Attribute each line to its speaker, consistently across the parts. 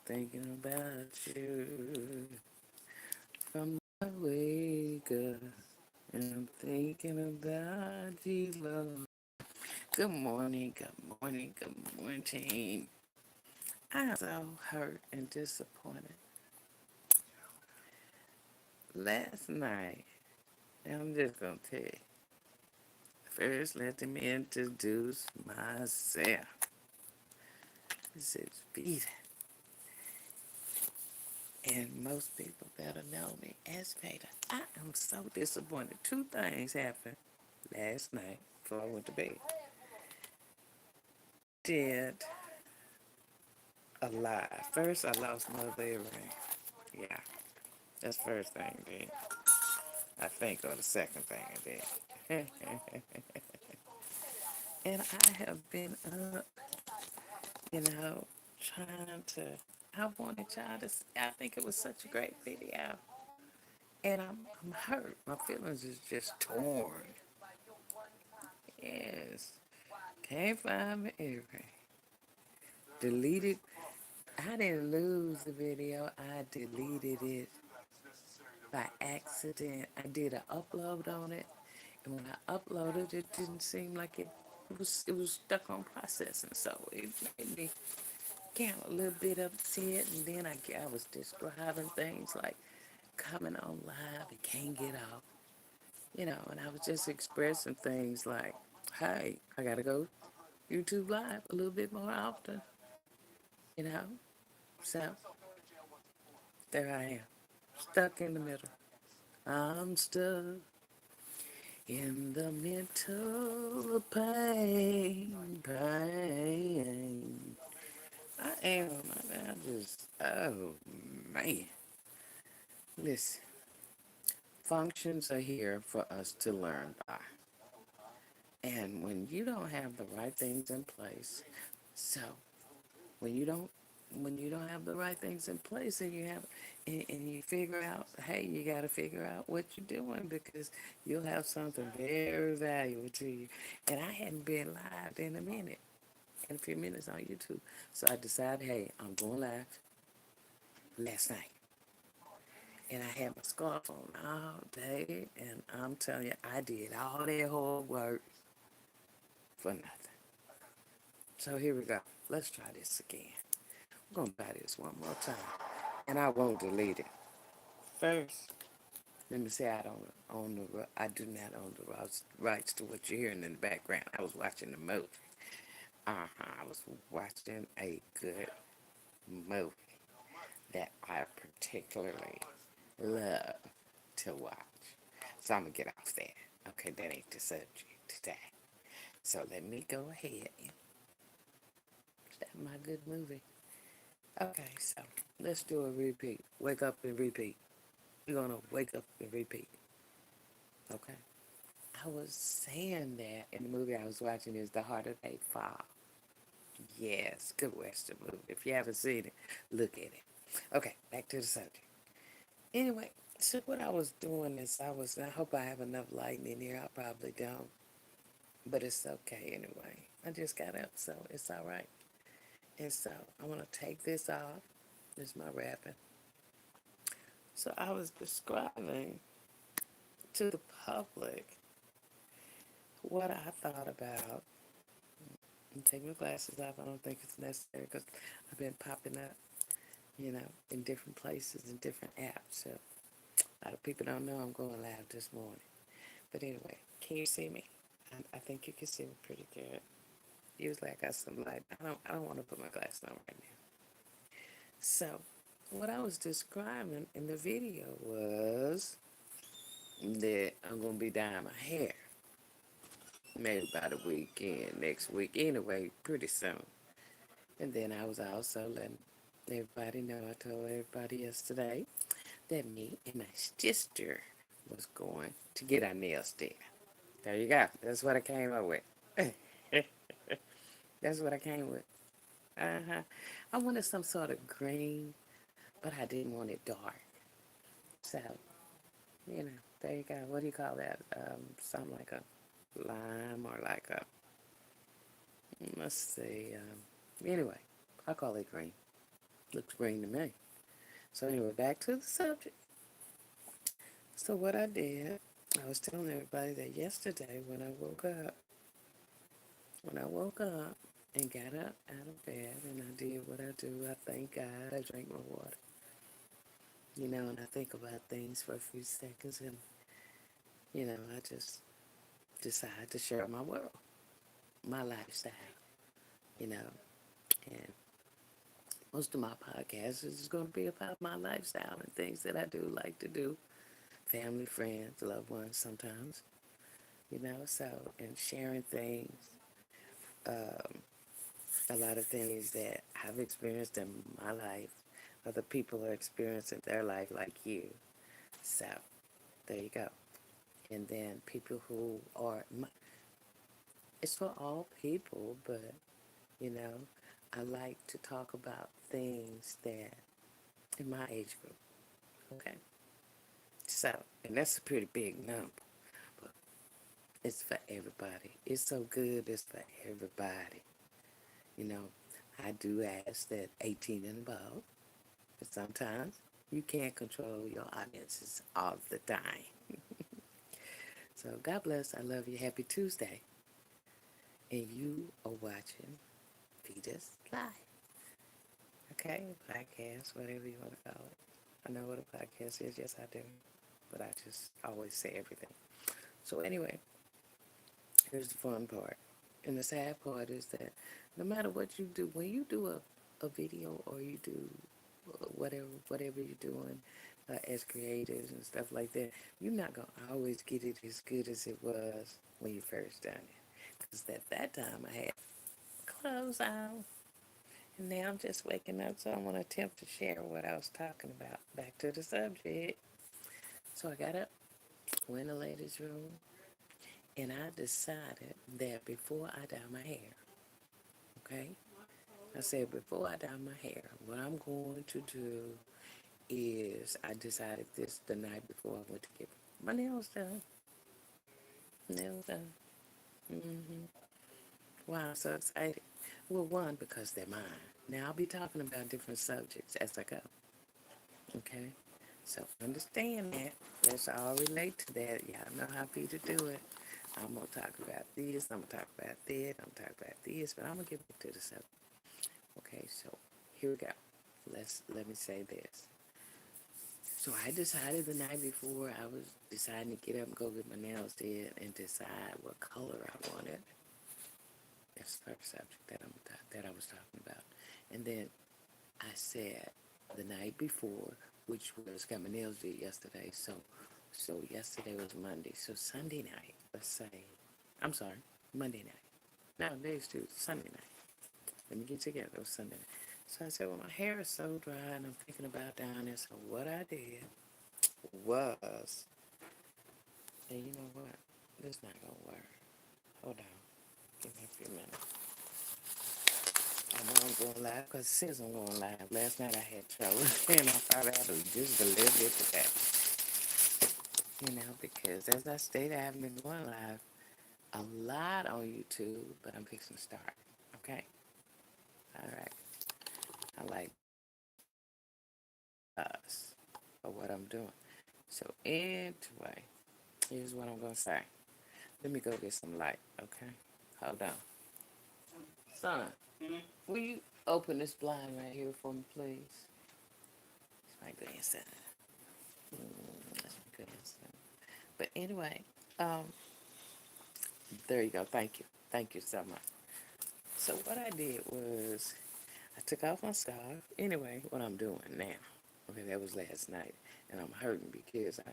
Speaker 1: thinking about you from my wake up. And I'm thinking about you, love. Good morning, good morning, good morning. I'm so hurt and disappointed. Last night, I'm just gonna tell you. First, let me introduce myself. This is Vida. And most people better know me as Vida. I am so disappointed. Two things happened last night before I went to bed. Did a lie. First, I lost my other earring. Yeah, that's the first thing I did. I think, or the second thing I did. And I have been up, you know, trying to. I wanted y'all to see. I think it was such a great video. And I'm hurt. My feelings is just torn. Yes. Can't find my earring. Deleted. I didn't lose the video. I deleted it by accident. I did an upload on it, and when I uploaded, it didn't seem like it was stuck on processing. So it made me kind of a little bit upset. And then I was describing things like coming on live and can't get off, and I was just expressing things like, hey, I gotta go YouTube live a little bit more often, you know. So there I am, stuck in the middle. I'm stuck in the mental pain. I am. I just, oh man. Listen, functions are here for us to learn by. And when you don't have the right things in place, so when you don't when you don't have the right things in place and you figure out, hey, you got to figure out what you're doing because you'll have something very valuable to you. And I hadn't been live in a few minutes on YouTube. So I decided, hey, I'm going live last night. And I had my scarf on all day. And I'm telling you, I did all that hard work for nothing. So here we go. Let's try this again. I'm going to try this one more time. And I won't delete it. First, let me say I do not own the rights to what you're hearing in the background. I was watching the movie. I was watching a good movie that I particularly love to watch. So I'm going to get off that. Okay, that ain't the subject today. So let me go ahead and start my good movie. Okay, so let's do a repeat. Wake up and repeat. We're going to wake up and repeat. Okay? I was saying that in the movie I was watching is The Harder They Fall. Yes, good Western movie. If you haven't seen it, look at it. Okay, back to the subject. Anyway, so what I was doing is I hope I have enough lighting in here. I probably don't, but it's okay anyway. I just got up, so it's all right. And so I'm going to take this off. This is my wrapping. So I was describing to the public what I thought about. And take my glasses off. I don't think it's necessary because I've been popping up, in different places and different apps. So a lot of people don't know I'm going live this morning. But anyway, can you see me? I think you can see me pretty good. Usually I got some light. I don't want to put my glasses on right now. So what I was describing in the video was that I'm gonna be dyeing my hair. Maybe by the weekend, next week. Anyway, pretty soon. And then I was also letting everybody know, I told everybody yesterday that me and my sister was going to get our nails done. There you go. That's what I came up with. That's what I came with. Uh-huh. I wanted some sort of green, but I didn't want it dark. So, there you go. What do you call that? Something like a lime or like a, let's see. Anyway, I'll call it green. Looks green to me. So anyway, back to the subject. So what I did, I was telling everybody that yesterday when I woke up and got up out of bed and I did what I do, I thank God, I drank my water, and I think about things for a few seconds and, I just decide to share my world, my lifestyle, you know, and most of my podcasts is going to be about my lifestyle and things that I do like to do, family, friends, loved ones sometimes, so, and sharing things, um, a lot of things that I've experienced in my life, other people are experiencing their life like you. So, there you go. And then people who are, it's for all people, but, you know, I like to talk about things that in my age group, okay? So, and that's a pretty big number, but it's for everybody. It's so good, it's for everybody. You know, I do ask that 18 and above, but sometimes you can't control your audiences all the time. So God bless. I love you. Happy Tuesday. And you are watching Vida's Live. Okay? Podcast, whatever you want to call it. I know what a podcast is. Yes, I do. But I just always say everything. So anyway, here's the fun part. And the sad part is that no matter what you do, when you do a video or you do whatever you're doing as creators and stuff like that, you're not going to always get it as good as it was when you first done it. Because at that time I had clothes on. And now I'm just waking up, so I'm going to attempt to share what I was talking about. Back to the subject. So I got up, went in the ladies' room, and I decided that before I dye my hair, okay? I said before I dye my hair, what I'm going to do is I decided this the night before I went to get my nails done. Nails done. hmm Wow, I'm so excited. Well, one, because they're mine. Now, I'll be talking about different subjects as I go. Okay? So, understand that. Let's all relate to that. Y'all know how Peter do it. I'm going to talk about this. I'm going to talk about that. I'm going to talk about this. But I'm going to get back to the subject. Okay, so here we go. Let me say this. So I decided the night before I was deciding to get up and go get my nails did and decide what color I wanted. That's the first subject that I was talking about. And then I said the night before, which was got my nails did yesterday. So yesterday was Monday. So Sunday night, let's say, I'm sorry, Monday night. No, today's Tuesday, Sunday night. Let me get together. It was Sunday night. So I said, well, my hair is so dry and I'm thinking about down there. So what I did was, and you know what? This not gonna work. Hold on. Give me a few minutes. I know I'm going live because it says I'm going live. Last night I had trouble and I thought I had to just a little bit today. Because as I stated, I haven't been going live a lot on YouTube, but I'm fixing to start. Okay? All right. I like us for what I'm doing. So anyway, here's what I'm going to say. Let me go get some light, okay? Hold on. Son, will you open this blind right here for me, please? It's my grandson. That's my grandson. But anyway, um, there you go. Thank you. Thank you so much. So what I did was I took off my scarf. Anyway, what I'm doing now. Okay, that was last night. And I'm hurting because I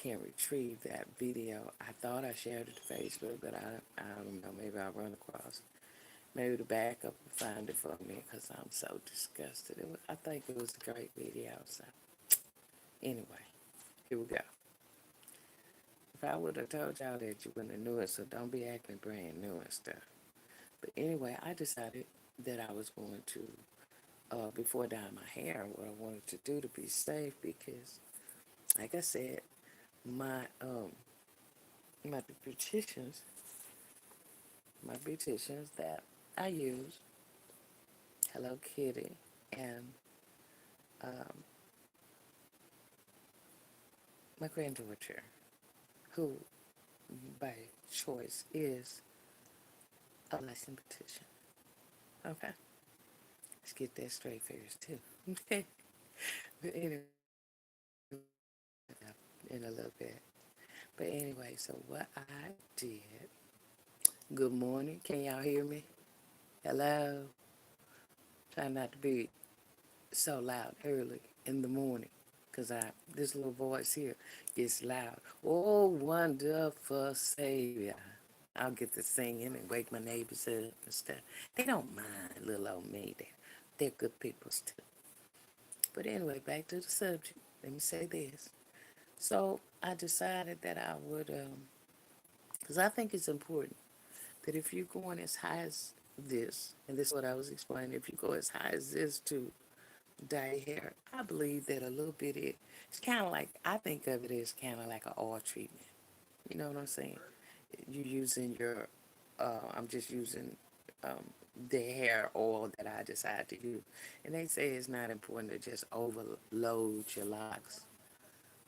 Speaker 1: can't retrieve that video. I thought I shared it to Facebook, but I don't know. Maybe I'll run across. Maybe the backup will find it for me because I'm so disgusted. I think it was a great video. So anyway, here we go. If I would have told y'all that you wouldn't have knew it, so don't be acting brand new and stuff. But anyway, I decided that I was going to, before dyeing my hair, what I wanted to do to be safe because, like I said, my beauticians, that I use, Hello Kitty, and um, my granddaughter, who by choice is a licensed beautician. Okay, let's get that straight first too. But anyway, in a little bit. But anyway, so what I did. Good morning. Can y'all hear me? Hello. Try not to be so loud early in the morning, cause this little voice here gets loud. Oh, wonderful Savior. I'll get to singing and wake my neighbors up and stuff. They don't mind little old me. They're good people too. But anyway, back to the subject. Let me say this. So I decided that I would, because I think it's important that if you're going as high as this, and this is what I was explaining, if you go as high as this to dye hair, I believe that a little bit it's kind of like, I think of it as kind of like an oil treatment. You know what I'm saying? You using your, I'm just using the hair oil that I decide to use. And they say it's not important to just overload your locks.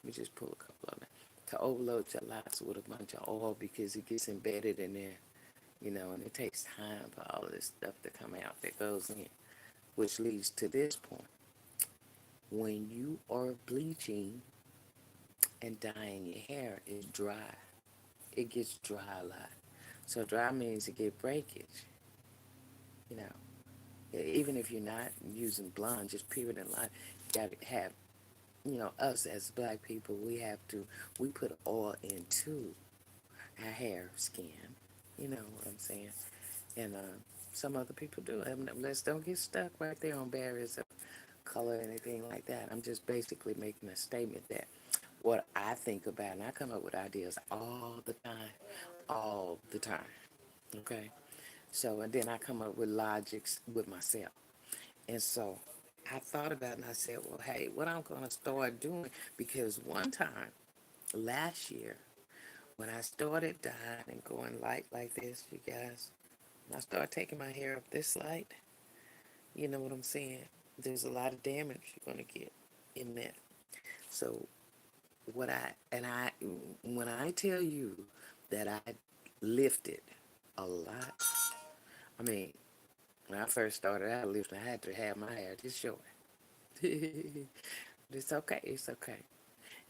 Speaker 1: Let me just pull a couple of them. To overload your locks with a bunch of oil because it gets embedded in there, and it takes time for all of this stuff to come out that goes in, which leads to this point. When you are bleaching and dyeing your hair, it's dry. It gets dry a lot. So dry means it get breakage, you know. Even if you're not using blonde, just period in line, you got to have, us as black people, we put oil into our hair, skin. You know what I'm saying? And some other people do. Let's don't get stuck right there on barriers of color or anything like that. I'm just basically making a statement that what I think about, and I come up with ideas all the time. Okay? So, and then I come up with logics with myself. And so I thought about it and I said, well, hey, what I'm going to start doing, because one time last year, when I started dyeing and going light like this, you guys, when I started taking my hair up this light, you know what I'm saying? There's a lot of damage you're going to get in that. So when I tell you that I lifted a lot, I mean, when I first started out lifting, I had to have my hair this short. It's okay. It's okay.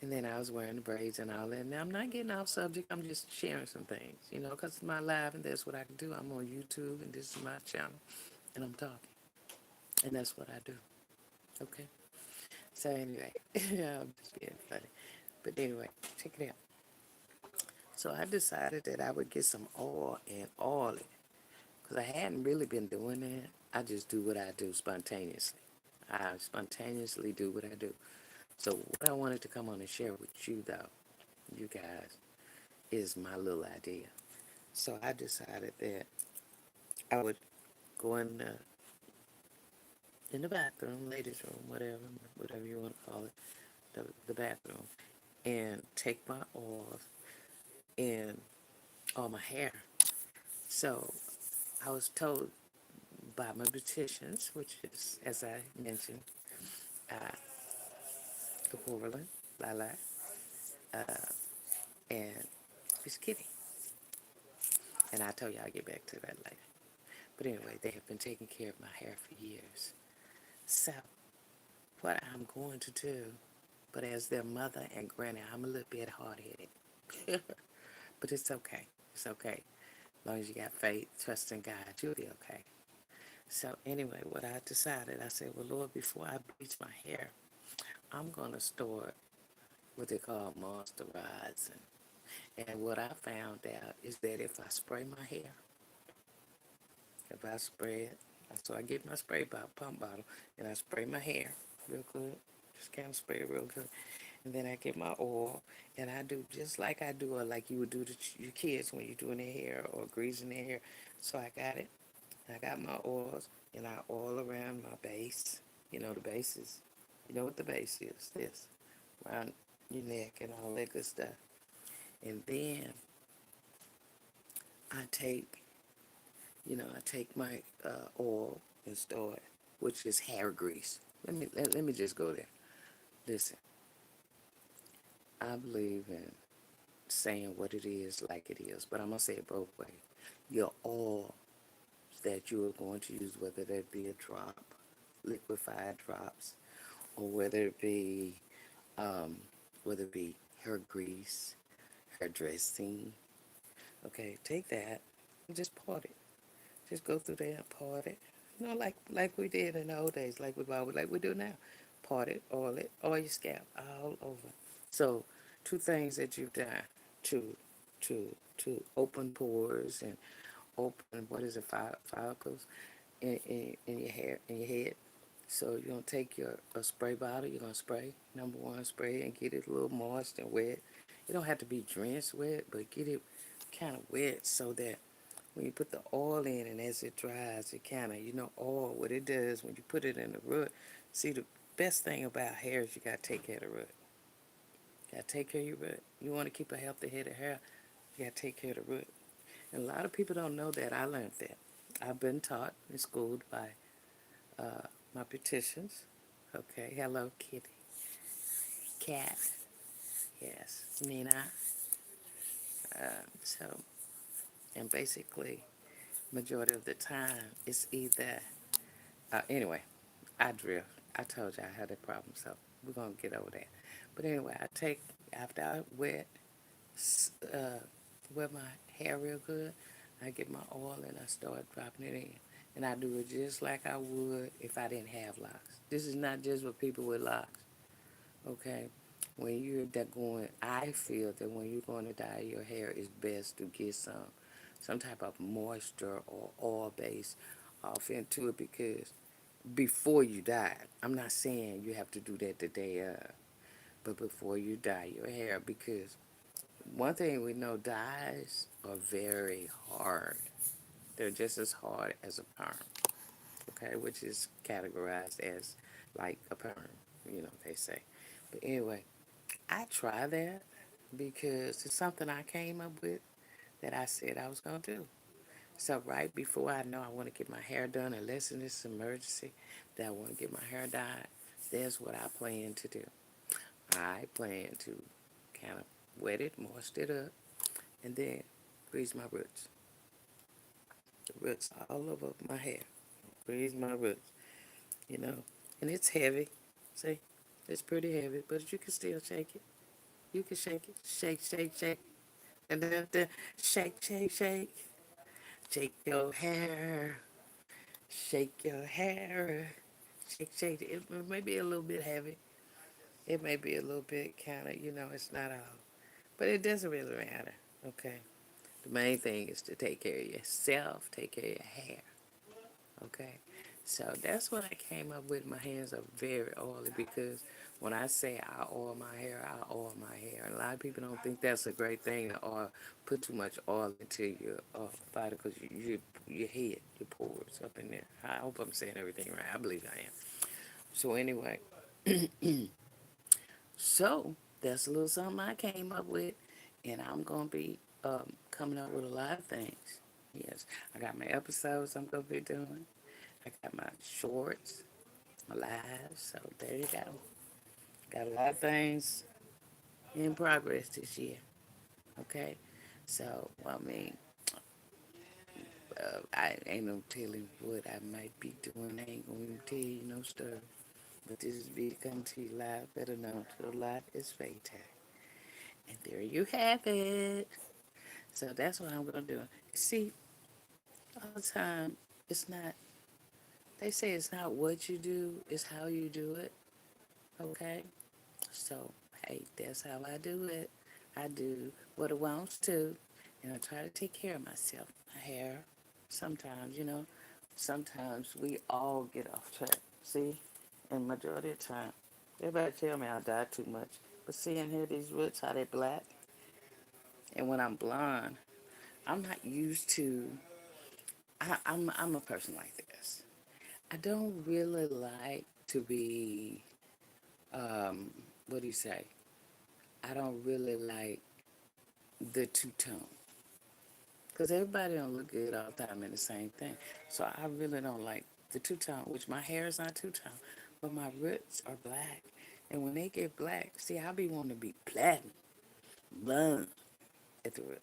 Speaker 1: And then I was wearing the braids and all that. Now, I'm not getting off subject. I'm just sharing some things, because it's my live and that's what I can do. I'm on YouTube and this is my channel and I'm talking. And that's what I do. Okay? So, anyway, I'm just being funny. But anyway, check it out. So, I decided that I would get some oil and oil it. Because I hadn't really been doing that. I just do what I do spontaneously. I spontaneously do what I do. So what I wanted to come on and share with you, though, you guys, is my little idea. So I decided that I would go in the bathroom, ladies' room, whatever you want to call it, the bathroom, and take my oils and all my hair. So I was told by my beauticians, which is, as I mentioned, uh, the Portland, Lala, and Miss Kitty. And I told you I'll get back to that later. But anyway, they have been taking care of my hair for years. So, what I'm going to do, but as their mother and granny, I'm a little bit hard-headed. But it's okay. It's okay. As long as you got faith, trust in God, you'll be okay. So anyway, what I decided, I said, well, Lord, before I bleach my hair, I'm going to store what they call monster rods. And what I found out is that if I spray my hair, if I spray it, so I get my spray pump bottle, and I spray my hair real good, just kind of spray it real good. And then I get my oil, and I do just like I do, or like you would do to your kids when you're doing their hair or greasing their hair. So I got it, and I got my oils, and I oil around my base. The base is, you know what the base is, this, around your neck and all that good stuff. And then I take I take my oil and store it, which is hair grease. Let me just go there. Listen, I believe in saying what it is like it is, but I'm gonna say it both ways. Your oil that you are going to use, whether that be a drop, liquefied drops, or um, whether it be hair grease, hair dressing. Okay, take that and just part it. Just go through there and part it. Like we did in the old days, like we do now. Part it, oil your scalp all over. So, two things that you've done to to open pores and open what is it, follicles in your hair, in your head. So you're gonna take your a spray bottle. You're gonna spray number one spray and get it a little moist and wet. It don't have to be drenched wet, but get it kind of wet so that when you put the oil in and as it dries, it kind of, oil, what it does when you put it in the root. See, the best thing about hair is you got to take care of the root. You got to take care of your root. You want to keep a healthy head of hair, you got to take care of the root. And a lot of people don't know that. I learned that. I've been taught and schooled by my beauticians. Okay, hello, kitty. Cat. Yes, Nina. So, and basically, majority of the time, it's either, anyway, I drift. I told you I had that problem, so we're gonna get over that. But anyway, I take after I uh, wet my hair real good. I get my oil and I start dropping it in, and I do it just like I would if I didn't have locks. This is not just for people with locks, okay? When you're that going, I feel that when you're going to dye your hair, it's best to get some type of moisture or oil base off into it because before you dye. I'm not saying you have to do that the day of, but before you dye your hair, because one thing we know, dyes are very hard. They're just as hard as a perm, okay, which is categorized as like a perm, they say. But anyway, I try that because it's something I came up with that I said I was going to do. So right before I know I want to get my hair done, unless it's an emergency that I want to get my hair dyed, that's what I plan to do. I plan to kind of wet it, moist it up, and then grease my roots. The roots all over my hair. Grease my roots, you know. And it's heavy. See? It's pretty heavy, but you can still shake it. You can shake it. Shake, shake, shake. And then shake, shake, shake. Shake your hair. Shake your hair. Shake, shake. It may be a little bit heavy. It may be a little bit kind of, it's not all. But it doesn't really matter, okay? The main thing is to take care of yourself, take care of your hair, okay? So that's what I came up with. My hands are very oily because when I say I oil my hair, I oil my hair. And a lot of people don't think that's a great thing to oil, put too much oil into your body because your head, your pores up in there. I hope I'm saying everything right. I believe I am. So anyway, so that's a little something I came up with, and I'm gonna be coming up with a lot of things. Yes, I got my episodes I'm gonna be doing. I got my shorts, my lives. So there you go. Got a lot of things in progress this year. Okay, so I mean, I ain't no telling what I might be doing. I ain't gonna even tell you no story. But this is Vida coming to you live, better known to the lot is Fatal. And there you have it. So that's what I'm gonna do. See, all the time, it's not. They say it's not what you do, it's how you do it. Okay. So hey, that's how I do it. I do what it wants to, and I try to take care of myself. My hair. Sometimes, sometimes we all get off track. See, and majority of the time, everybody tell me I die too much. But seeing here these roots, how they black, and when I'm blonde, I'm not used to. I'm a person like this. I don't really like to be, what do you say? I don't really like the two-tone. Because everybody don't look good all the time in the same thing. So I really don't like the two-tone, which my hair is not two-tone. but my roots are black. And when they get black, see, I be wanting to be platinum, blonde at the root.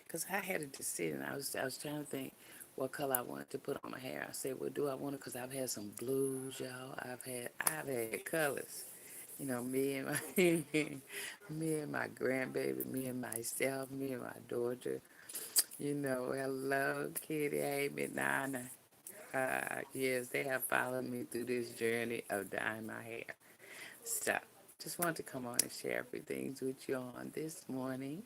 Speaker 1: Because I had a decision. I was trying to think what color I wanted to put on my hair. I said, well, do I want it? Because I've had some blues, y'all. I've had colors. You know, me and my me and my grandbaby, me and myself, me and my daughter. You know, hello, Kitty, hey, Nana. Yes, they have followed me through this journey of dyeing my hair. So, just wanted to come on and share everything with you on this morning.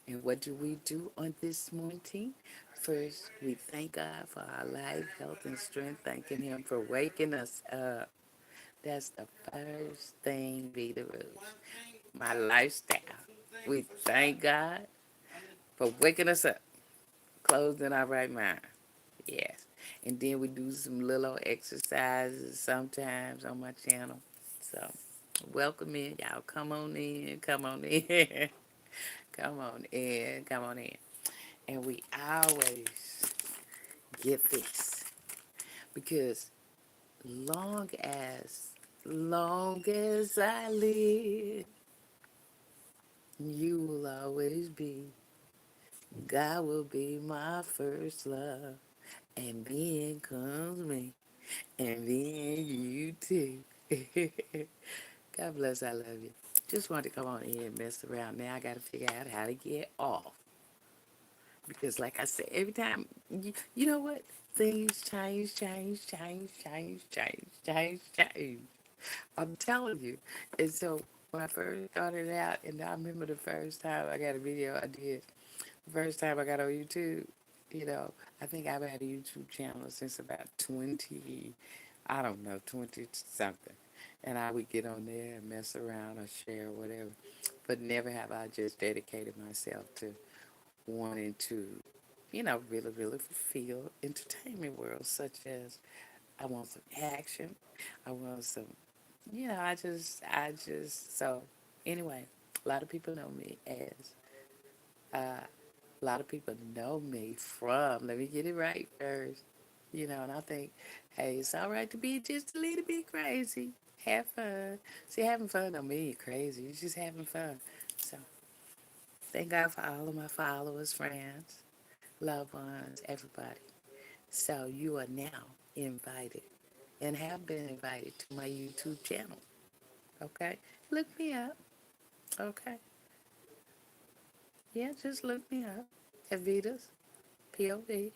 Speaker 1: And what do we do on this morning? First, we thank God for our life, health, and strength, thanking Him for waking us up. That's the first thing, Vida Rose. My lifestyle. We thank God for waking us up, closed in our right mind. Yes. And then we do some little exercises sometimes on my channel. So, welcome in. Y'all come on in. Come on in. Come on in. Come on in. And we always get this. Because long as, long as I live, you will always be. God will be my first love. And then comes me. And then you too. God bless, I love you. Just wanted to come on in and mess around. Now I got to figure out how to get off. Because like I said, every time, you know what? Things change, change, change, change, change, change, change. I'm telling you. And so when I first started out, and I remember the first time I got a video I did, the first time I got on YouTube, you know, I think I've had a YouTube channel since about 20, I don't know, 20 something. And I would get on there and mess around or share or whatever. But never have I just dedicated myself to wanting to, really, really fulfill entertainment world, such as I want some action. I want some, so anyway, a lot of people know me as, a lot of people know me from, let me get it right first, and I think, hey, it's all right to be just a little bit crazy. Have fun. See, having fun don't mean you're crazy. You're just having fun. So, thank God for all of my followers, friends, loved ones, everybody. So, you are now invited and have been invited to my YouTube channel. Okay? Look me up. Okay? Yeah, just look me up at Vida's POV.com.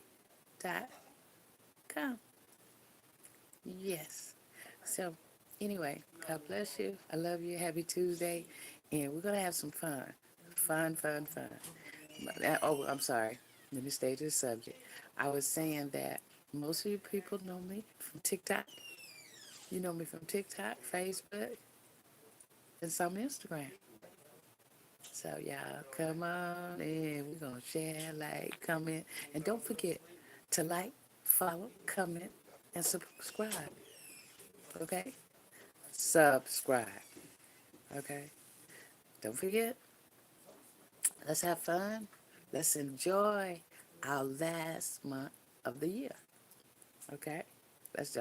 Speaker 1: Yes. So, anyway, God bless you. I love you. Happy Tuesday. And we're going to have some fun. Fun, fun, fun. Oh, I'm sorry. Let me stay to the subject. I was saying that most of you people know me from TikTok. You know me from TikTok, Facebook, and some Instagram. So y'all come on in. We're gonna share, like, comment, and don't forget to like, follow, comment, and subscribe. Okay? Subscribe. Okay? Don't forget. Let's have fun. Let's enjoy our last month of the year. Okay? Let's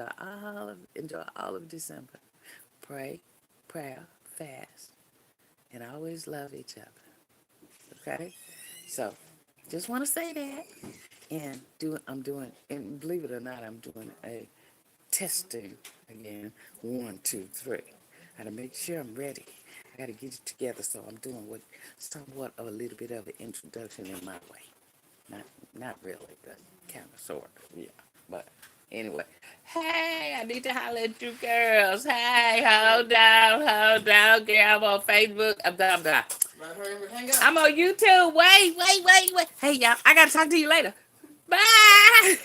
Speaker 1: enjoy all of December. Pray, prayer, fast, and always love each other. Okay? So, just want to say that. And I'm doing, and believe it or not, I'm doing a testing again. 1, 2, 3. I gotta make sure I'm ready. I gotta get it together. So I'm doing somewhat of a little bit of an introduction in my way. Not, not really, but kind of, sort of, yeah. But anyway, hey, I need to holler at you girls. Hey, hold down, girl. I'm on Facebook. I'm on YouTube. Wait. Hey, y'all, I gotta talk to you later. Bye.